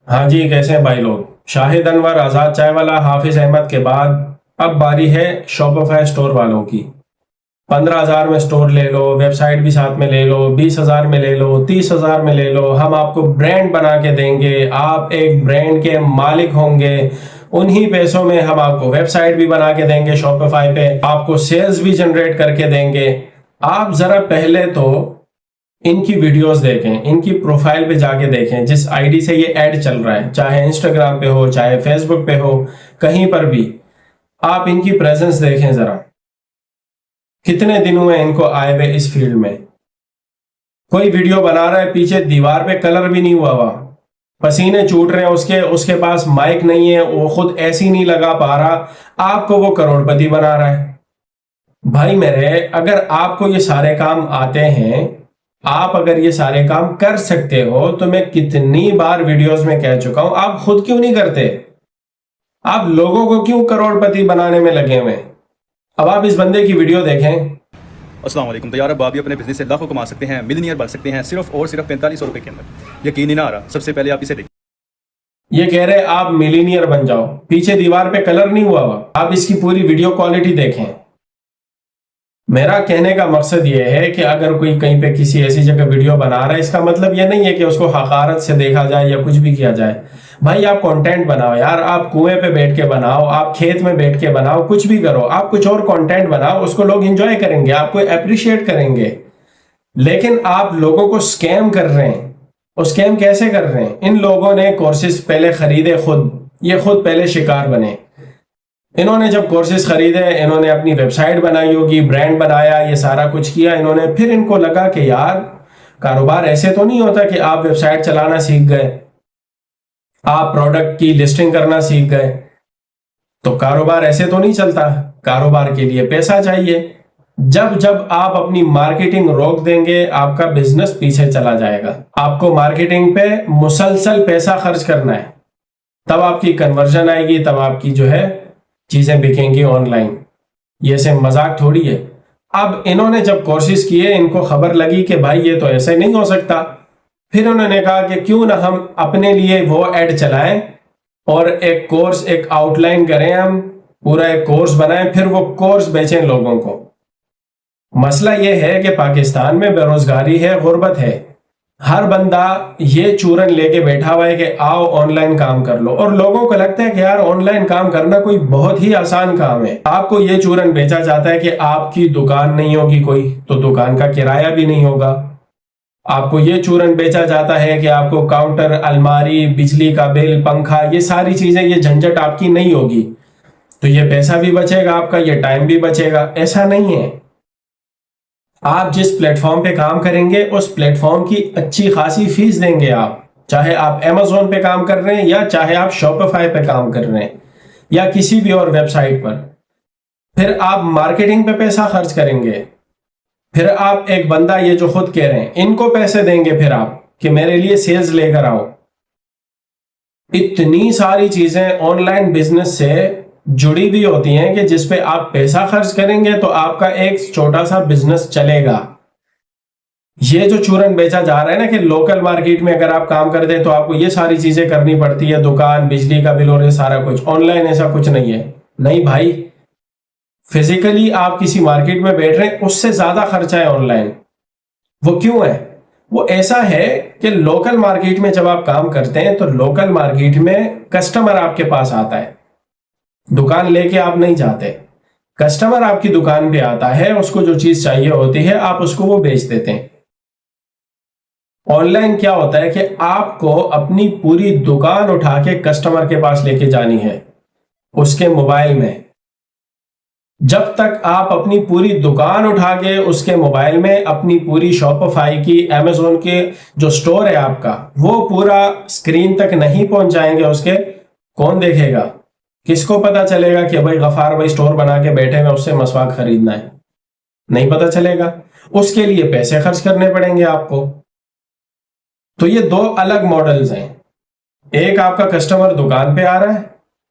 ہاں جی، کیسے ہیں بھائی لوگ؟ شاہد انور، آزاد چائے والا، حافظ احمد کے بعد اب باری ہے شاپیفائی اسٹور والوں کی۔ 15,000 میں اسٹور لے لو، ویب سائٹ بھی ساتھ میں لے لو، 20,000 میں لے لو، 30,000 میں لے لو، ہم آپ کو برانڈ بنا کے دیں گے، آپ ایک برانڈ کے مالک ہوں گے، انہی پیسوں میں ہم آپ کو ویب سائٹ بھی بنا کے دیں گے، شاپیفائی پہ آپ کو سیلز بھی جنریٹ کر کے دیں گے۔ آپ ذرا پہلے تو ان کی ویڈیوز دیکھیں، ان کی پروفائل پہ جا کے دیکھیں، جس آئی ڈی سے یہ ایڈ چل رہا ہے، چاہے انسٹاگرام پہ ہو، چاہے فیس بک پہ ہو، کہیں پر بھی آپ ان کی پریزنس دیکھیں ذرا، کتنے دنوں میں ان کو آئے ہوئے اس فیلڈ میں۔ کوئی ویڈیو بنا رہا ہے، پیچھے دیوار پہ کلر بھی نہیں ہوا پسینے چوٹ رہے ہیں، اس کے پاس مائک نہیں ہے، وہ خود ایسی نہیں لگا پا رہا، آپ کو وہ کروڑ پتی بنا رہا ہے۔ بھائی میرے، اگر آپ کو یہ سارے کام آتے ہیں، آپ اگر یہ سارے کام کر سکتے ہو، تو میں کتنی بار ویڈیوز میں کہہ چکا ہوں، آپ خود کیوں نہیں کرتے؟ آپ لوگوں کو کیوں کروڑ پتی بنانے میں لگے ہوئے؟ اب آپ اس بندے کی ویڈیو دیکھیں۔ السلام علیکم۔ تیار اب آپ بھی اپنے بزنس سے لاکھوں کما سکتے ہیں، ملینئر بن سکتے ہیں صرف اور صرف 4500 روپے کے اندر۔ یقین نہیں نہ آ رہا؟ سب سے پہلے آپ اسے دیکھیں۔ یہ کہہ رہے آپ ملینئر بن جاؤ، پیچھے دیوار پہ کلر نہیں ہوا آپ اس کی پوری ویڈیو کوالٹی دیکھیں۔ میرا کہنے کا مقصد یہ ہے کہ اگر کوئی کہیں پہ کسی ایسی جگہ ویڈیو بنا رہا ہے، اس کا مطلب یہ نہیں ہے کہ اس کو حقارت سے دیکھا جائے یا کچھ بھی کیا جائے۔ بھائی آپ کانٹینٹ بناؤ یار، آپ کنویں پہ بیٹھ کے بناؤ، آپ کھیت میں بیٹھ کے بناؤ، کچھ بھی کرو، آپ کچھ اور کانٹینٹ بناؤ، اس کو لوگ انجوائے کریں گے، آپ کو اپریشیٹ کریں گے۔ لیکن آپ لوگوں کو سکیم کر رہے ہیں۔ اور سکیم کیسے کر رہے ہیں؟ ان لوگوں نے کورسز پہلے خریدے، یہ خود پہلے شکار بنے۔ انہوں نے جب کورسز خریدے، انہوں نے اپنی ویب سائٹ بنائی ہوگی، برانڈ بنایا، یہ سارا کچھ کیا انہوں نے، پھر ان کو لگا کہ یار کاروبار ایسے تو نہیں ہوتا کہ آپ ویب سائٹ چلانا سیکھ گئے، آپ پروڈکٹ کی لسٹنگ کرنا سیکھ گئے تو کاروبار ایسے تو نہیں چلتا، کاروبار کے لیے پیسہ چاہیے۔ جب آپ اپنی مارکیٹنگ روک دیں گے، آپ کا بزنس پیچھے چلا جائے گا۔ آپ کو مارکیٹنگ پہ مسلسل پیسہ خرچ کرنا ہے، تب آپ کی کنورژن آئے گی، تب آپ کی جو ہے چیزیں بکیں گی آن لائن۔ یہ سے مذاق تھوڑی ہے۔ اب انہوں نے جب کورسز کیے، ان کو خبر لگی کہ بھائی یہ تو ایسے نہیں ہو سکتا، پھر انہوں نے کہا کہ کیوں نہ ہم اپنے لیے وہ ایڈ چلائیں اور ایک کورس، ایک آؤٹ لائن کریں، ہم پورا ایک کورس بنائیں، پھر وہ کورس بیچیں لوگوں کو۔ مسئلہ یہ ہے کہ پاکستان میں بے روزگاری ہے، غربت ہے، ہر بندہ یہ چورن لے کے بیٹھا ہوا ہے کہ آؤ آن لائن کام کر لو، اور لوگوں کو لگتا ہے کہ یار آن لائن کام کرنا کوئی بہت ہی آسان کام ہے۔ آپ کو یہ چورن بیچا جاتا ہے کہ آپ کی دکان نہیں ہوگی کوئی تو دکان کا کرایہ بھی نہیں ہوگا۔ آپ کو یہ چورن بیچا جاتا ہے کہ آپ کو کاؤنٹر، الماری، بجلی کا بل، پنکھا، یہ ساری چیزیں، یہ جھنجٹ آپ کی نہیں ہوگی، تو یہ پیسہ بھی بچے گا آپ کا، یہ ٹائم بھی بچے گا۔ ایسا نہیں ہے۔ آپ جس پلیٹ فارم پہ کام کریں گے، اس پلیٹ فارم کی اچھی خاصی فیس دیں گے آپ، چاہے آپ امیزون پہ کام کر رہے ہیں یا چاہے آپ شاپیفائی پہ کام کر رہے ہیں یا کسی بھی اور ویب سائٹ پر۔ پھر آپ مارکیٹنگ پہ پیسہ خرچ کریں گے، پھر آپ ایک بندہ، یہ جو خود کہہ رہے ہیں، ان کو پیسے دیں گے پھر آپ کہ میرے لیے سیلز لے کر آؤ۔ اتنی ساری چیزیں آن لائن بزنس سے جڑی بھی ہوتی ہیں کہ جس پہ آپ پیسہ خرچ کریں گے تو آپ کا ایک چھوٹا سا بزنس چلے گا۔ یہ جو چورن بیچا جا رہا ہے نا کہ لوکل مارکیٹ میں اگر آپ کام کرتے ہیں تو آپ کو یہ ساری چیزیں کرنی پڑتی ہے، دکان، بجلی کا بل اور یہ سارا کچھ، آن لائن ایسا کچھ نہیں ہے۔ نہیں بھائی، فزیکلی آپ کسی مارکیٹ میں بیٹھ رہے ہیں، اس سے زیادہ خرچہ ہے آن لائن۔ وہ کیوں ہے؟ وہ ایسا ہے کہ لوکل مارکیٹ میں جب آپ کام کرتے ہیں تو لوکل مارکیٹ میں کسٹمر آپ کے پاس آتا ہے، دکان لے کے آپ نہیں جاتے، کسٹمر آپ کی دکان پہ آتا ہے، اس کو جو چیز چاہیے ہوتی ہے آپ اس کو وہ بیچ دیتے ہیں۔ آن لائن کیا ہوتا ہے کہ آپ کو اپنی پوری دکان اٹھا کے کسٹمر کے پاس لے کے جانی ہے، اس کے موبائل میں۔ جب تک آپ اپنی پوری دکان اٹھا کے اس کے موبائل میں اپنی پوری شاپیفائی کی، امیزون کے جو سٹور ہے آپ کا، وہ پورا سکرین تک نہیں پہنچائیں گے اس کے، کون دیکھے گا؟ کس کو پتا چلے گا کہ بھائی غفار بھائی سٹور بنا کے بیٹھے ہیں، اس سے مسواک خریدنا ہے؟ نہیں پتا چلے گا۔ اس کے لیے پیسے خرچ کرنے پڑیں گے آپ کو۔ تو یہ دو الگ ماڈلز ہیں۔ ایک آپ کا کسٹمر دکان پہ آ رہا ہے،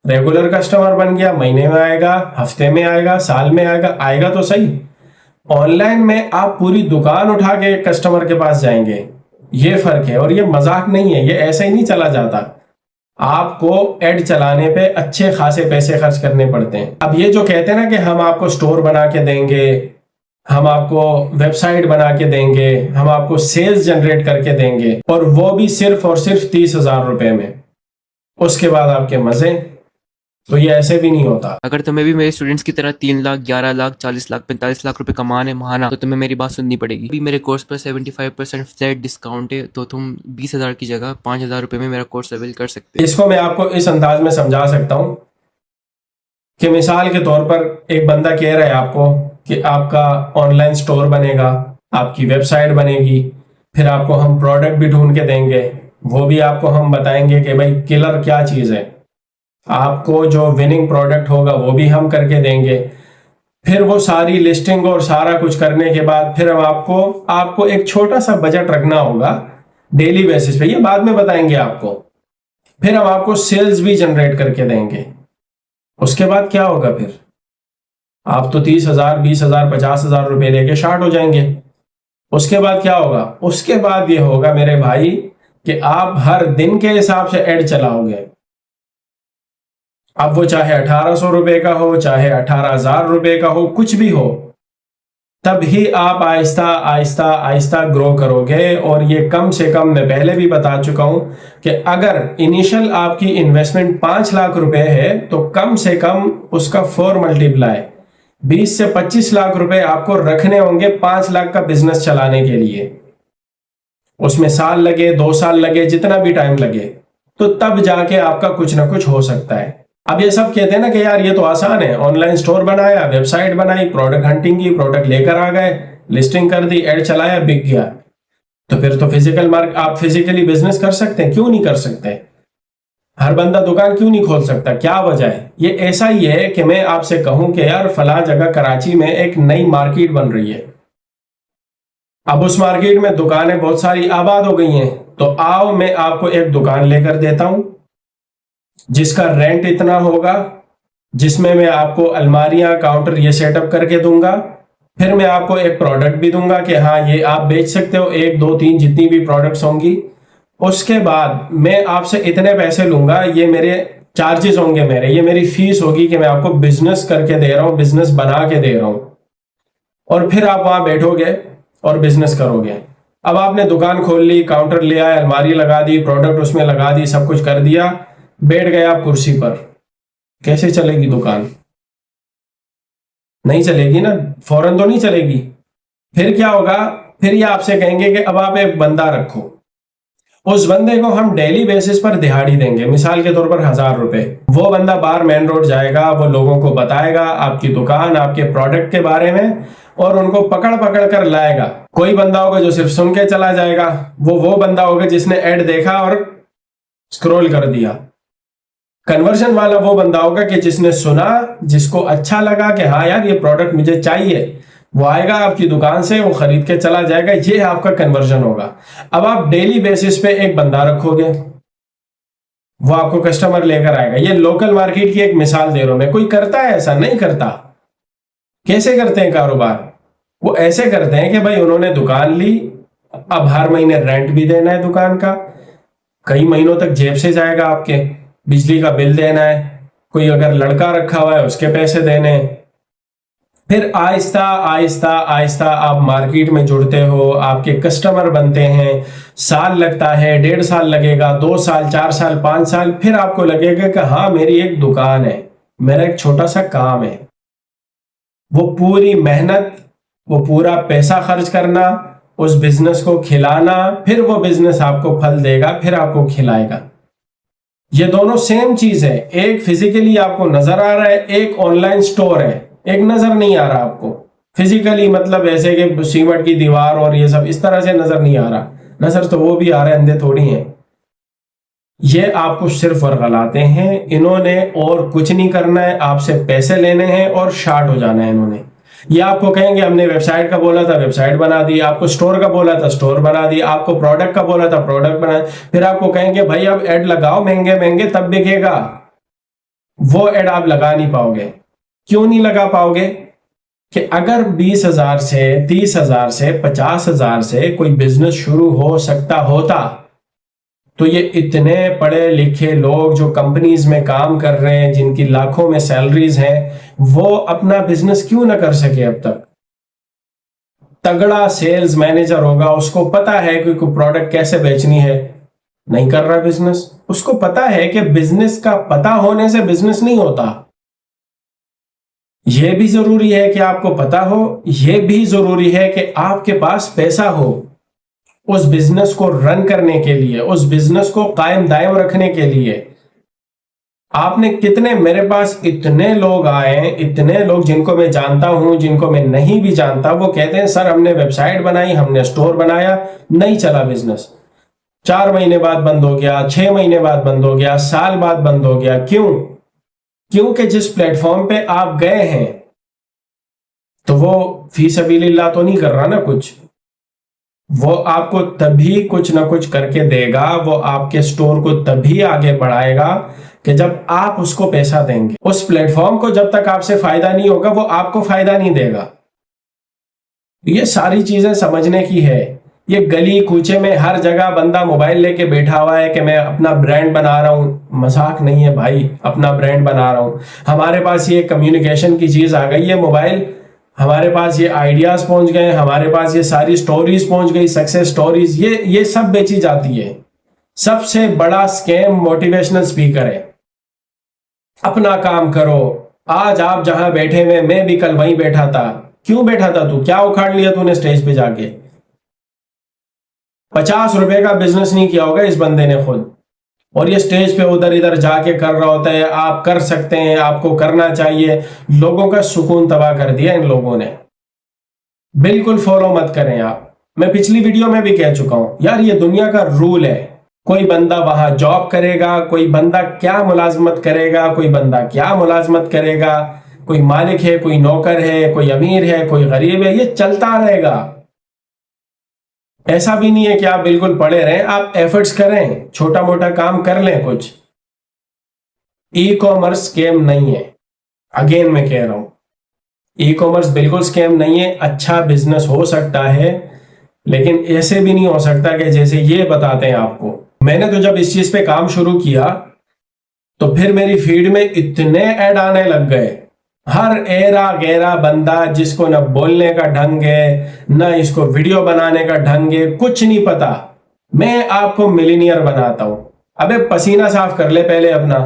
ریگولر کسٹمر بن گیا، مہینے میں آئے گا، ہفتے میں آئے گا، سال میں آئے گا تو صحیح۔ آن لائن میں آپ پوری دکان اٹھا کے کسٹمر کے پاس جائیں گے، یہ فرق ہے، اور یہ مذاق نہیں ہے، یہ ایسے ہی نہیں چلا جاتا۔ آپ کو ایڈ چلانے پہ اچھے خاصے پیسے خرچ کرنے پڑتے ہیں. اب یہ جو کہتے ہیں نا کہ ہم آپ کو سٹور بنا کے دیں گے, ہم آپ کو ویب سائٹ بنا کے دیں گے, ہم آپ کو سیلز جنریٹ کر کے دیں گے, اور وہ بھی صرف اور صرف 30,000 روپے میں, اس کے بعد آپ کے مزے, تو یہ ایسے بھی نہیں ہوتا. اگر تمہیں بھی میرے اسٹوڈنٹس کی طرح 3 لاکھ 11 لاکھ 40 لاکھ 45 لاکھ روپے کمانے ماہانہ, تو تمہیں میری بات سننی پڑے گی. ابھی میرے کورس پر 75% فلیٹ ڈسکاؤنٹ ہے, تو تم 20,000 کی جگہ 5,000 روپے میں میرا کورس اویل کر سکتے. اس کو میں آپ کو اس انداز میں سمجھا سکتا ہوں کہ مثال کے طور پر ایک بندہ کہہ رہا ہے آپ کو کہ آپ کا آن لائن سٹور بنے گا, آپ کی ویب سائٹ بنے گی, پھر آپ کو ہم پروڈکٹ بھی ڈھونڈ کے دیں گے, وہ بھی آپ کو ہم بتائیں گے کہ بھائی کلر کیا چیز ہے, آپ کو جو وننگ پروڈکٹ ہوگا وہ بھی ہم کر کے دیں گے. پھر وہ ساری لسٹنگ اور سارا کچھ کرنے کے بعد پھر ہم آپ کو ایک چھوٹا سا بجٹ رکھنا ہوگا ڈیلی بیسس پہ, یہ بعد میں بتائیں گے آپ کو. پھر ہم آپ کو سیلز بھی جنریٹ کر کے دیں گے. اس کے بعد کیا ہوگا, پھر آپ تو 30,000 20,000 50,000 روپے لے کے شارٹ ہو جائیں گے. اس کے بعد کیا ہوگا, اس کے بعد یہ ہوگا میرے بھائی کہ آپ ہر دن کے حساب سے ایڈ چلاؤ گے. اب وہ چاہے 1,800 روپے کا ہو, چاہے 18,000 روپے کا ہو, کچھ بھی ہو, تب ہی آپ آہستہ آہستہ آہستہ گرو کرو گے. اور یہ کم سے کم, میں پہلے بھی بتا چکا ہوں کہ اگر انیشل آپ کی انویسٹمنٹ 5 لاکھ روپے ہے تو کم سے کم اس کا 4 ملٹیپلائی 20 سے 25 لاکھ روپے آپ کو رکھنے ہوں گے 5 لاکھ کا بزنس چلانے کے لیے. اس میں سال لگے, 2 سال لگے, جتنا بھی ٹائم لگے, تو تب جا کے آپ کا کچھ نہ کچھ ہو سکتا ہے. اب یہ سب کہتے ہیں نا کہ یار یہ تو آسان ہے, آن لائن سٹور بنایا, ویب سائٹ بنائی, پروڈکٹ ہنٹنگ کی, پروڈکٹ لے کر آ گئے, لسٹنگ کر دی, ایڈ چلایا, بک گیا. تو پھر تو آپ فزیکلی بزنس کر سکتے ہیں, کیوں نہیں کر سکتے؟ ہر بندہ دکان کیوں نہیں کھول سکتا؟ کیا وجہ ہے؟ یہ ایسا ہی ہے کہ میں آپ سے کہوں کہ یار فلاں جگہ کراچی میں ایک نئی مارکیٹ بن رہی ہے, اب اس مارکیٹ میں دکانیں بہت ساری آباد ہو گئی ہیں, تو آؤ میں آپ کو ایک دکان لے کر دیتا ہوں جس کا رینٹ اتنا ہوگا, جس میں آپ کو الماریاں, کاؤنٹر یہ سیٹ اپ کر کے دوں گا. پھر میں آپ کو ایک پروڈکٹ بھی دوں گا کہ ہاں یہ آپ بیچ سکتے ہو, 1 2 3 جتنی بھی پروڈکٹس ہوں گی. اس کے بعد میں آپ سے اتنے پیسے لوں گا, یہ میرے چارجز ہوں گے, یہ میری فیس ہوگی کہ میں آپ کو بزنس کر کے دے رہا ہوں, بزنس بنا کے دے رہا ہوں. اور پھر آپ وہاں بیٹھو گے اور بزنس کرو گے. اب آپ نے دکان کھول لی, کاؤنٹر لے آئے, الماری لگا دی, پروڈکٹ اس میں لگا دی, سب کچھ کر دیا, بیٹھ گئے آپ کرسی پر. کیسے چلے گی دکان؟ نہیں چلے گی نا, فوراً تو نہیں چلے گی. پھر کیا ہوگا, پھر یہ آپ سے کہیں گے کہ اب آپ ایک بندہ رکھو, اس بندے کو ہم ڈیلی بیسس پر دہاڑی دیں گے, مثال کے طور پر 1,000 روپے. وہ بندہ باہر مین روڈ جائے گا, وہ لوگوں کو بتائے گا آپ کی دکان, آپ کے پروڈکٹ کے بارے میں, اور ان کو پکڑ پکڑ کر لائے گا. کوئی بندہ ہوگا جو صرف سن کے چلا جائے گا, وہ بندہ ہوگا جس نے ایڈ دیکھا اور سکرول کر دیا. کنورژن والا وہ بندہ ہوگا کہ جس نے سنا, جس کو اچھا لگا کہ ہاں یار یہ پروڈکٹ مجھے چاہیے, وہ آئے گا آپ کی دکان سے, وہ خرید کے چلا جائے گا. یہ آپ کا کنورژن ہوگا. اب آپ ڈیلی بیسس پہ ایک بندہ رکھو گے, وہ آپ کو کسٹمر لے کر آئے گا. یہ لوکل مارکیٹ کی ایک مثال دے رہا ہوں میں. کوئی کرتا ہے ایسا؟ نہیں کرتا. کیسے کرتے ہیں کاروبار؟ وہ ایسے کرتے ہیں کہ بھائی انہوں نے دکان لی, اب ہر مہینے رینٹ بھی دینا ہے دکان کا, کئی مہینوں تک جیب سے جائے گا آپ کے, بجلی کا بل دینا ہے, کوئی اگر لڑکا رکھا ہوا ہے اس کے پیسے دینے. پھر آہستہ آہستہ آہستہ آپ مارکیٹ میں جڑتے ہو, آپ کے کسٹمر بنتے ہیں, سال لگتا ہے, 1.5 سال لگے گا, 2 سال 4 سال 5 سال, پھر آپ کو لگے گا کہ ہاں میری ایک دکان ہے, میرا ایک چھوٹا سا کام ہے. وہ پوری محنت, وہ پورا پیسہ خرچ کرنا, اس بزنس کو کھلانا, پھر وہ بزنس آپ کو پھل دے گا, پھر آپ کو کھلائے گا. یہ دونوں سیم چیز ہے. ایک فزیکلی آپ کو نظر آ رہا ہے, ایک آن لائن سٹور ہے, ایک نظر نہیں آ رہا آپ کو فزیکلی, مطلب ایسے کہ سیمنٹ کی دیوار اور یہ سب اس طرح سے نظر نہیں آ رہا. نظر تو وہ بھی آ رہا ہے, اندھے تھوڑی ہیں. یہ آپ کو صرف ورغلاتے ہیں. انہوں نے اور کچھ نہیں کرنا ہے, آپ سے پیسے لینے ہیں اور شارٹ ہو جانا ہے. انہوں نے یہ آپ کو کہیں گے ہم نے ویب سائٹ کا بولا تھا, ویب سائٹ بنا دی, آپ کو سٹور کا بولا تھا, سٹور بنا دی, آپ کو پروڈکٹ کا بولا تھا, پروڈکٹ بنا. پھر آپ کو کہیں گے بھائی اب ایڈ لگاؤ مہنگے مہنگے تب بکے گا. وہ ایڈ آپ لگا نہیں پاؤ گے. کیوں نہیں لگا پاؤ گے؟ کہ اگر 20,000 سے 30,000 سے 50,000 سے کوئی بزنس شروع ہو سکتا ہوتا تو یہ اتنے پڑھے لکھے لوگ جو کمپنیز میں کام کر رہے ہیں، جن کی لاکھوں میں سیلریز ہیں، وہ اپنا بزنس کیوں نہ کر سکے اب تک؟ تگڑا سیلز مینیجر ہوگا، اس کو پتا ہے کہ کوئی پروڈکٹ کیسے بیچنی ہے، نہیں کر رہا بزنس۔ اس کو پتا ہے کہ بزنس کا پتا ہونے سے بزنس نہیں ہوتا۔ یہ بھی ضروری ہے کہ آپ کو پتا ہو، یہ بھی ضروری ہے کہ آپ کے پاس پیسہ ہو اس بزنس کو رن کرنے کے لیے، اس بزنس کو قائم دائم رکھنے کے لیے۔ آپ نے کتنے، میرے پاس اتنے لوگ آئے ہیں، اتنے لوگ جن کو میں جانتا ہوں، جن کو میں نہیں بھی جانتا، وہ کہتے ہیں سر ہم نے ویب سائٹ بنائی، ہم نے اسٹور بنایا، نہیں چلا بزنس، 4 مہینے بعد بند ہو گیا، 6 مہینے بعد بند ہو گیا، سال بعد بند ہو گیا۔ کیوں؟ کیونکہ جس پلیٹ فارم پہ آپ گئے ہیں تو وہ فی سبیل اللہ تو نہیں کر رہا نا کچھ، وہ آپ کو تبھی کچھ نہ کچھ کر کے دے گا، وہ آپ کے سٹور کو تبھی آگے بڑھائے گا کہ جب آپ اس کو پیسہ دیں گے۔ اس پلیٹ فارم کو جب تک آپ سے فائدہ نہیں ہوگا، وہ آپ کو فائدہ نہیں دے گا۔ یہ ساری چیزیں سمجھنے کی ہے۔ یہ گلی کوچے میں ہر جگہ بندہ موبائل لے کے بیٹھا ہوا ہے کہ میں اپنا برانڈ بنا رہا ہوں، مذاق نہیں ہے بھائی، اپنا برانڈ بنا رہا ہوں۔ ہمارے پاس یہ کمیونیکیشن کی چیز آ گئی ہے، موبائل، ہمارے پاس یہ آئیڈیاز پہنچ گئے، ہمارے پاس یہ ساری سٹوریز پہنچ گئی، سکسیس سٹوریز، یہ سب بیچی جاتی ہے۔ سب سے بڑا سکیم موٹیویشنل سپیکر ہے۔ اپنا کام کرو، آج آپ جہاں بیٹھے ہوئے، میں بھی کل وہیں بیٹھا تھا۔ کیوں بیٹھا تھا تو؟ کیا اکھاڑ لیا تو نے سٹیج پہ جا کے؟ 50 روپے کا بزنس نہیں کیا ہوگا اس بندے نے خود، اور یہ سٹیج پہ ادھر ادھر جا کے کر رہا ہوتا ہے۔ آپ کر سکتے ہیں، آپ کو کرنا چاہیے۔ لوگوں کا سکون تباہ کر دیا ان لوگوں نے۔ بالکل فالو مت کریں آپ۔ میں پچھلی ویڈیو میں بھی کہہ چکا ہوں یار، یہ دنیا کا رول ہے۔ کوئی بندہ وہاں جاب کرے گا، کوئی بندہ کیا ملازمت کرے گا، کوئی بندہ کیا ملازمت کرے گا، کوئی مالک ہے، کوئی نوکر ہے، کوئی امیر ہے، کوئی غریب ہے، یہ چلتا رہے گا۔ ایسا بھی نہیں ہے کہ آپ بالکل پڑے رہیں، آپ ایفرٹس کریں، چھوٹا موٹا کام کر لیں کچھ۔ ای کامرس سکیم نہیں ہے، اگین میں کہہ رہا ہوں، ای کامرس بالکل سکیم نہیں ہے۔ اچھا بزنس ہو سکتا ہے، لیکن ایسے بھی نہیں ہو سکتا کہ جیسے یہ بتاتے ہیں آپ کو۔ میں نے تو جب اس چیز پہ کام شروع کیا تو پھر میری فیڈ میں اتنے ایڈ آنے لگ گئے، ہر ایرا گیرا بندہ جس کو نہ بولنے کا ڈھنگ ہے، نہ اس کو ویڈیو بنانے کا ڈھنگ ہے، کچھ نہیں پتا، میں آپ کو ملینئر بناتا ہوں۔ ابے پسینہ صاف کر لے پہلے اپنا،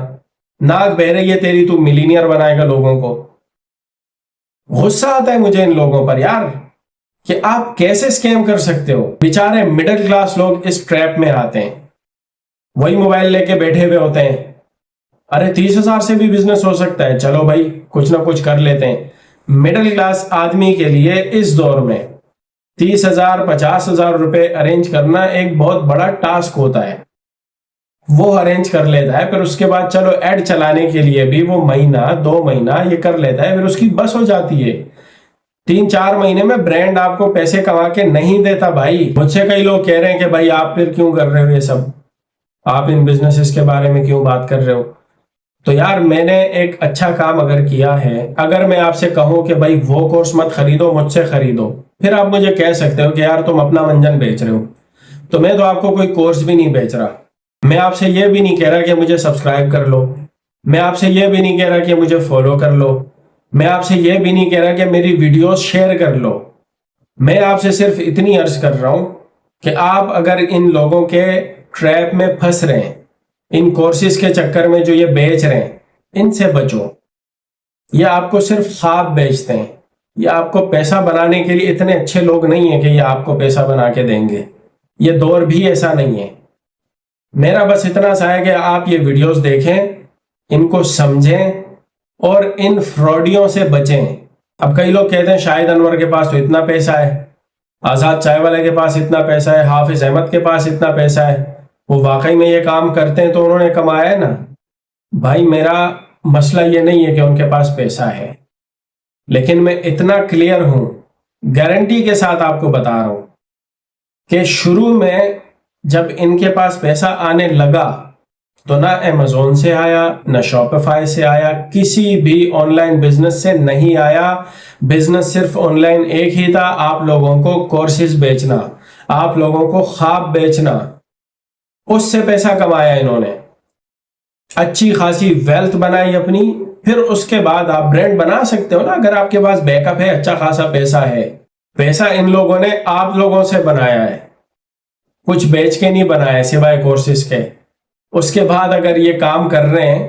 ناک بہ رہی ہے تیری، تو ملینئر بنائے گا لوگوں کو۔ غصہ آتا ہے مجھے ان لوگوں پر یار، کہ آپ کیسے سکیم کر سکتے ہو۔ بیچارے مڈل کلاس لوگ اس ٹریپ میں آتے ہیں، وہی موبائل لے کے بیٹھے ہوئے ہوتے ہیں۔ ارے 30,000 سے بھی بزنس ہو سکتا ہے، چلو بھائی کچھ نہ کچھ کر لیتے ہیں۔ مڈل کلاس آدمی کے لیے اس دور میں 30,000 50,000 روپے ارینج کرنا ایک بہت بڑا ٹاسک ہوتا ہے۔ وہ ارینج کر لیتا ہے، پھر اس کے بعد چلو ایڈ چلانے کے لیے بھی وہ مہینہ 2 مہینہ یہ کر لیتا ہے، پھر اس کی بس ہو جاتی ہے۔ 3-4 مہینے میں برانڈ آپ کو پیسے کما کے نہیں دیتا بھائی۔ مجھ سے کئی لوگ کہہ رہے ہیں کہ بھائی آپ پھر کیوں کر رہے ہو یہ سب، آپ ان بزنسز کے بارے میں کیوں بات کر رہے ہو؟ تو یار میں نے ایک اچھا کام اگر کیا ہے، اگر میں آپ سے کہوں کہ بھائی وہ کورس مت خریدو، مجھ سے خریدو، پھر آپ مجھے کہہ سکتے ہو کہ یار تم اپنا منجن بیچ رہے ہو۔ تو میں تو آپ کو کوئی کورس بھی نہیں بیچ رہا، میں آپ سے یہ بھی نہیں کہہ رہا کہ مجھے سبسکرائب کر لو، میں آپ سے یہ بھی نہیں کہہ رہا کہ مجھے فالو کر لو، میں آپ سے یہ بھی نہیں کہہ رہا کہ میری ویڈیوز شیئر کر لو۔ میں آپ سے صرف اتنی عرض کر رہا ہوں کہ آپ اگر ان لوگوں کے ٹریپ میں پھنس رہے ہیں، ان کورسز کے چکر میں جو یہ بیچ رہے ہیں، ان سے بچو۔ یہ آپ کو صرف خواب بیچتے ہیں، یہ آپ کو پیسہ بنانے کے لیے اتنے اچھے لوگ نہیں ہیں کہ یہ آپ کو پیسہ بنا کے دیں گے۔ یہ دور بھی ایسا نہیں ہے۔ میرا بس اتنا سا ہے کہ آپ یہ ویڈیوز دیکھیں، ان کو سمجھیں اور ان فراڈیوں سے بچیں۔ اب کئی لوگ کہتے ہیں شاہد انور کے پاس تو اتنا پیسہ ہے، آزاد چائے والے کے پاس اتنا پیسہ ہے، حافظ احمد کے پاس اتنا پیسہ ہے، وہ واقعی میں یہ کام کرتے ہیں تو انہوں نے کمایا ہے نا۔ بھائی میرا مسئلہ یہ نہیں ہے کہ ان کے پاس پیسہ ہے، لیکن میں اتنا کلیئر ہوں، گارنٹی کے ساتھ آپ کو بتا رہا ہوں کہ شروع میں جب ان کے پاس پیسہ آنے لگا تو نہ ایمیزون سے آیا، نہ شاپیفائی سے آیا، کسی بھی آن لائن بزنس سے نہیں آیا۔ بزنس صرف آن لائن ایک ہی تھا، آپ لوگوں کو کورسز بیچنا، آپ لوگوں کو خواب بیچنا۔ اس سے پیسہ کمایا انہوں نے, اچھی خاصی ویلتھ بنائی اپنی. پھر اس کے بعد آپ برانڈ بنا سکتے ہو نا, اگر آپ کے پاس بیک اپ ہے, اچھا خاصا پیسہ ہے. پیسہ ان لوگوں نے آپ لوگوں سے بنایا ہے, کچھ بیچ کے نہیں بنایا سوائے کورسز کے. اس کے بعد اگر یہ کام کر رہے ہیں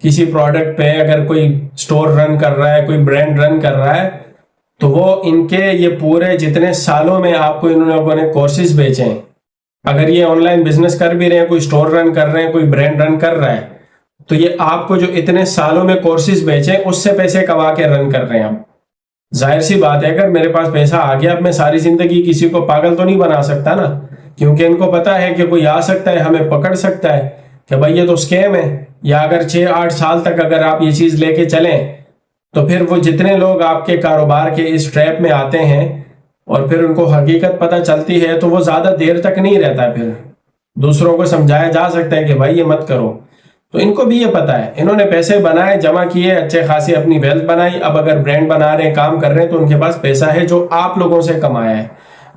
کسی پروڈکٹ پہ, اگر کوئی سٹور رن کر رہا ہے, کوئی برانڈ رن کر رہا ہے, تو وہ ان کے یہ پورے جتنے سالوں میں آپ کو ان لوگوں نے کورسز بیچے ہیں, اگر یہ آن لائن بزنس کر بھی رہے ہیں, کوئی سٹور رن کر رہے ہیں, کوئی برانڈ رن کر رہا ہے, تو یہ آپ کو جو اتنے سالوں میں کورسز بیچے اس سے پیسے کما کے رن کر رہے ہیں. اب ظاہر سی بات ہے, اگر میرے پاس پیسہ آ گیا, اب میں ساری زندگی کسی کو پاگل تو نہیں بنا سکتا نا, کیونکہ ان کو پتا ہے کہ کوئی آ سکتا ہے, ہمیں پکڑ سکتا ہے کہ بھائی یہ تو اسکیم ہے. یا اگر 6-8 سال تک اگر آپ یہ چیز لے کے چلیں, تو پھر وہ جتنے لوگ آپ کے کاروبار کے اس ٹریپ میں آتے ہیں اور پھر ان کو حقیقت پتہ چلتی ہے, تو وہ زیادہ دیر تک نہیں رہتا. پھر دوسروں کو سمجھایا جا سکتا ہے کہ بھائی یہ مت کرو. تو ان کو بھی یہ پتا ہے, انہوں نے پیسے بنائے, جمع کیے, اچھے خاصی اپنی ویلتھ بنائی. اب اگر برانڈ بنا رہے ہیں, کام کر رہے ہیں, تو ان کے پاس پیسہ ہے جو آپ لوگوں سے کمایا ہے.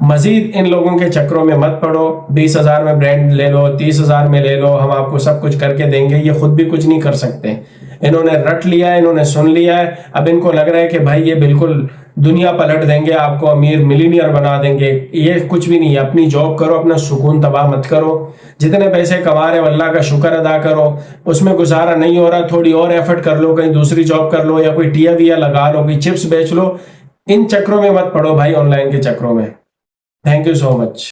مزید ان لوگوں کے چکروں میں مت پڑو. 20,000 میں برانڈ لے لو, 30,000 میں لے لو, ہم آپ کو سب کچھ کر کے دیں گے. یہ خود بھی کچھ نہیں کر سکتے. انہوں نے رٹ لیا ہے, انہوں نے سن لیا ہے. اب ان کو لگ رہا ہے کہ بھائی یہ بالکل دنیا پلٹ دیں گے, آپ کو امیر ملینئر بنا دیں گے. یہ کچھ بھی نہیں ہے. اپنی جاب کرو, اپنا سکون تباہ مت کرو. جتنے پیسے کما رہے ہو اللہ کا شکر ادا کرو. اس میں گزارا نہیں ہو رہا, تھوڑی اور ایفرٹ کر لو, کہیں دوسری جاب کر لو, یا کوئی ٹیا ویا لگا لو, کوئی چپس بیچ لو. ان چکروں میں مت پڑو بھائی, آن لائن کے چکروں میں. Thank you so much.